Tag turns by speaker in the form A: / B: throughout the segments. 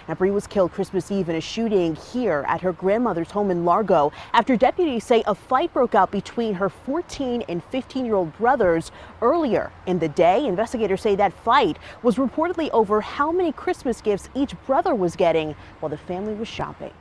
A: Abrielle was killed Christmas Eve in a shooting here at her grandmother's home in Largo after deputies say a fight broke out between her 14 and 15-year-old brothers earlier in the day. Investigators say that fight was reportedly over how many Christmas gifts each brother was getting while the family was shopping.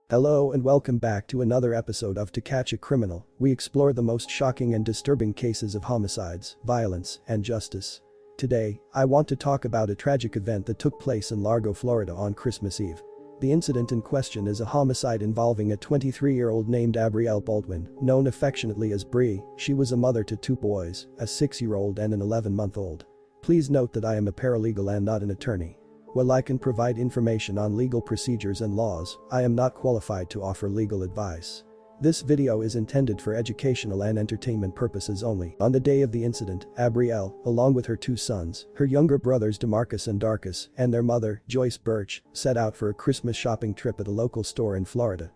B: Hello and welcome back to another episode of To Catch a Criminal. We explore the most shocking and disturbing cases of homicides, violence, and justice. Today, I want to talk about a tragic event that took place in Largo, Florida on Christmas Eve. The incident in question is a homicide involving a 23-year-old named AbrielleBaldwin, known affectionately as Bree. She was a mother to two boys, a 6-year-old and an 11-month-old. Please note that I am a paralegal and not an attorney. While I can provide information on legal procedures and laws, I am not qualified to offer legal advice. This video is intended for educational and entertainment purposes only. On the day of the incident, Abrielle, along with her two sons, her younger brothers DeMarcus and Darcus, and their mother, Joyce Birch, set out for a Christmas shopping trip at a local store in Florida.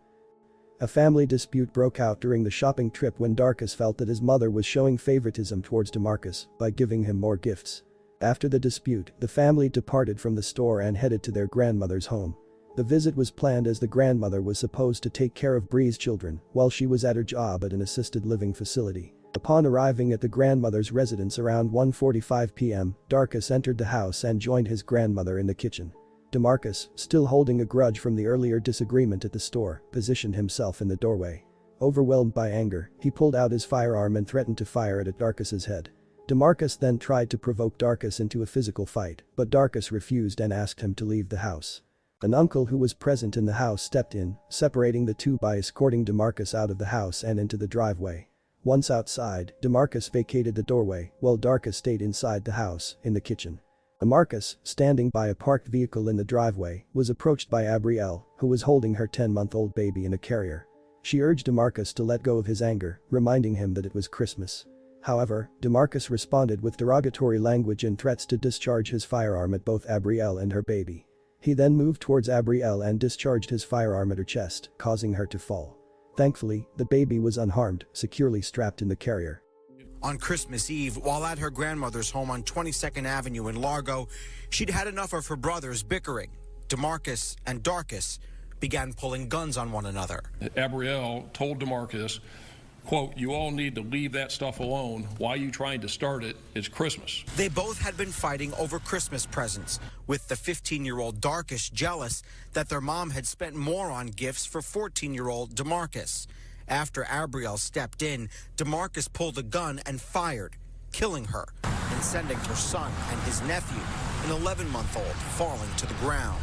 B: A family dispute broke out during the shopping trip when Darcus felt that his mother was showing favoritism towards DeMarcus by giving him more gifts. After the dispute, the family departed from the store and headed to their grandmother's home. The visit was planned as the grandmother was supposed to take care of Bree's children while she was at her job at an assisted living facility. Upon arriving at the grandmother's residence around 1:45 p.m., Darcus entered the house and joined his grandmother in the kitchen. DeMarcus, still holding a grudge from the earlier disagreement at the store, positioned himself in the doorway. Overwhelmed by anger, he pulled out his firearm and threatened to fire it at Darcus's head. DeMarcus then tried to provoke Darcus into a physical fight, but Darcus refused and asked him to leave the house. An uncle who was present in the house stepped in, separating the two by escorting DeMarcus out of the house and into the driveway. Once outside, DeMarcus vacated the doorway, while Darcus stayed inside the house, in the kitchen. DeMarcus, standing by a parked vehicle in the driveway, was approached by Abrielle, who was holding her 10-month-old baby in a carrier. She urged DeMarcus to let go of his anger, reminding him that it was Christmas. However, DeMarcus responded with derogatory language and threats to discharge his firearm at both Abrielle and her baby. He then moved towards Abrielle and discharged his firearm at her chest, causing her to fall. Thankfully, the baby was unharmed, securely strapped in the carrier.
C: On Christmas Eve, while at her grandmother's home on 22nd Avenue in Largo, she'd had enough of her brothers bickering. DeMarcus and Darcus began pulling guns on one another.
D: Abrielle told DeMarcus, quote, "You all need to leave that stuff alone. Why are you trying to start it? It's Christmas."
C: They both had been fighting over Christmas presents, with the 15-year-old Darcus jealous that their mom had spent more on gifts for 14-year-old DeMarcus. After Abrielle stepped in, DeMarcus pulled a gun and fired, killing her and sending her son and his nephew, an 11-month-old, falling to the ground.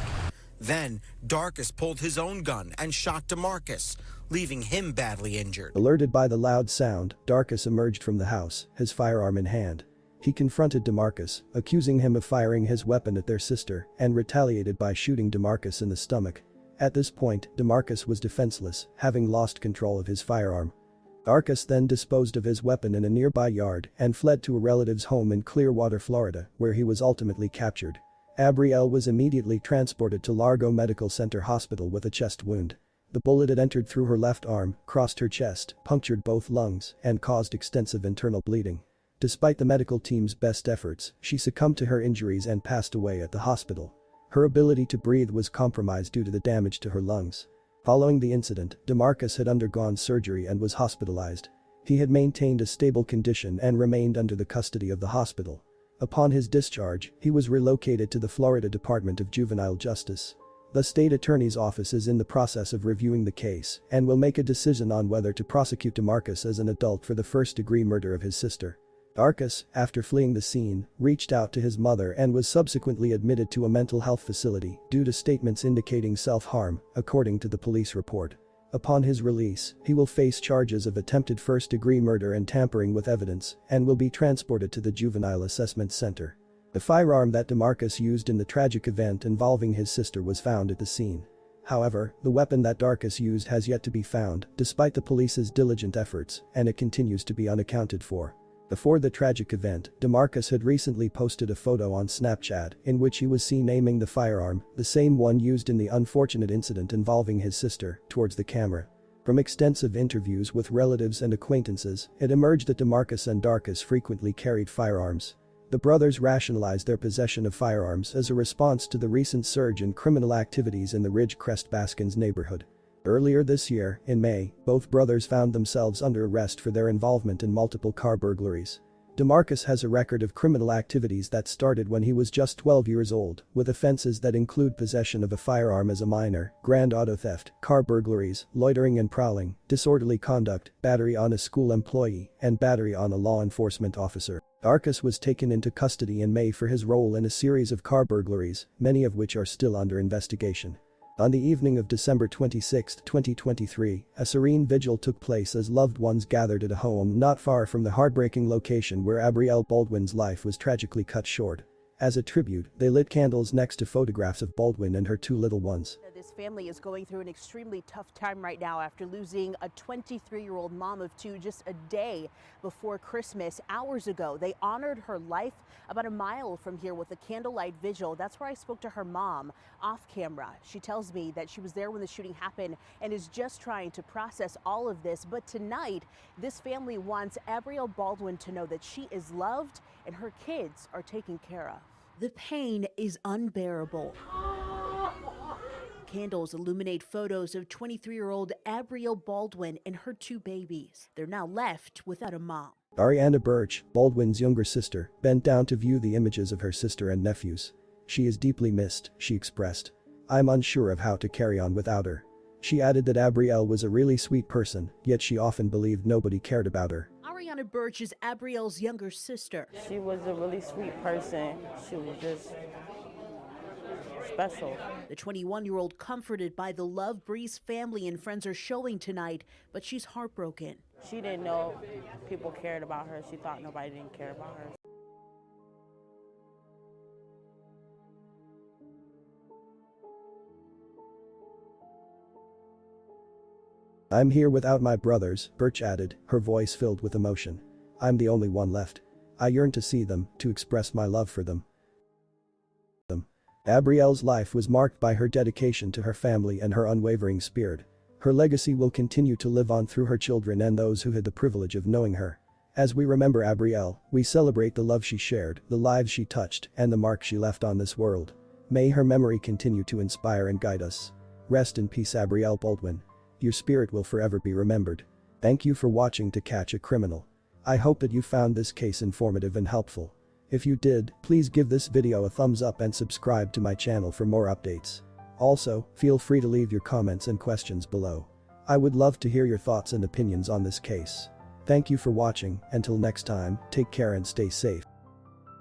C: Then, Darcus pulled his own gun and shot DeMarcus, leaving him badly injured.
B: Alerted by the loud sound, Darcus emerged from the house, his firearm in hand. He confronted DeMarcus, accusing him of firing his weapon at their sister, and retaliated by shooting DeMarcus in the stomach. At this point, DeMarcus was defenseless, having lost control of his firearm. Darcus then disposed of his weapon in a nearby yard and fled to a relative's home in Clearwater, Florida, where he was ultimately captured. Abrielle was immediately transported to Largo Medical Center Hospital with a chest wound. The bullet had entered through her left arm, crossed her chest, punctured both lungs, and caused extensive internal bleeding. Despite the medical team's best efforts, she succumbed to her injuries and passed away at the hospital. Her ability to breathe was compromised due to the damage to her lungs. Following the incident, DeMarcus had undergone surgery and was hospitalized. He had maintained a stable condition and remained under the custody of the hospital. Upon his discharge, he was relocated to the Florida Department of Juvenile Justice. The state attorney's office is in the process of reviewing the case and will make a decision on whether to prosecute DeMarcus as an adult for the first-degree murder of his sister. Darcus, after fleeing the scene, reached out to his mother and was subsequently admitted to a mental health facility due to statements indicating self-harm, according to the police report. Upon his release, he will face charges of attempted first-degree murder and tampering with evidence and will be transported to the Juvenile Assessment Center. The firearm that DeMarcus used in the tragic event involving his sister was found at the scene. However, the weapon that Darcus used has yet to be found, despite the police's diligent efforts, and it continues to be unaccounted for. Before the tragic event, DeMarcus had recently posted a photo on Snapchat in which he was seen aiming the firearm, the same one used in the unfortunate incident involving his sister, towards the camera. From extensive interviews with relatives and acquaintances, it emerged that DeMarcus and Darcus frequently carried firearms. The brothers rationalized their possession of firearms as a response to the recent surge in criminal activities in the Ridgecrest Baskins neighborhood. Earlier this year, in May, both brothers found themselves under arrest for their involvement in multiple car burglaries. DeMarcus has a record of criminal activities that started when he was just 12 years old, with offenses that include possession of a firearm as a minor, grand auto theft, car burglaries, loitering and prowling, disorderly conduct, battery on a school employee, and battery on a law enforcement officer. DeMarcus was taken into custody in May for his role in a series of car burglaries, many of which are still under investigation. On the evening of December 26, 2023, a serene vigil took place as loved ones gathered at a home not far from the heartbreaking location where AbrielleBaldwin's life was tragically cut short. As a tribute, they lit candles next to photographs of Baldwin and her two little ones.
A: This family is going through an extremely tough time right now after losing a 23-year-old mom of two just a day before Christmas. Hours ago, they honored her life about a mile from here with a candlelight vigil. That's where I spoke to her mom off camera. She tells me that she was there when the shooting happened and is just trying to process all of this. But tonight, this family wants AbrielleBaldwin to know that she is loved and her kids are taken care of. The pain is unbearable. Candles illuminate photos of 23-year-old AbrielleBaldwin and her two babies. They're now left without a mom.
B: Ariana Birch, Baldwin's younger sister, bent down to view the images of her sister and nephews. She is deeply missed, she expressed. I'm unsure of how to carry on without her. She added that Abrielle was a really sweet person, yet she often believed nobody cared about her.
A: Ariana Birch is Abrielle's younger sister.
E: She was a really sweet person. She was just special.
A: The 21-year-old comforted by the love Bree's family and friends are showing tonight, but she's heartbroken.
E: She didn't know people cared about her. She thought nobody didn't care about her.
B: I'm here without my brothers, Birch added, her voice filled with emotion. I'm the only one left. I yearn to see them, to express my love for them. Abrielle's life was marked by her dedication to her family and her unwavering spirit. Her legacy will continue to live on through her children and those who had the privilege of knowing her. As we remember Abrielle, we celebrate the love she shared, the lives she touched, and the mark she left on this world. May her memory continue to inspire and guide us. Rest in peace, AbrielleBaldwin. Your spirit will forever be remembered. Thank you for watching To Catch a Criminal. I hope that you found this case informative and helpful. If you did, please give this video a thumbs up and subscribe to my channel for more updates. Also, feel free to leave your comments and questions below. I would love to hear your thoughts and opinions on this case. Thank you for watching. Until next time, take care and stay safe.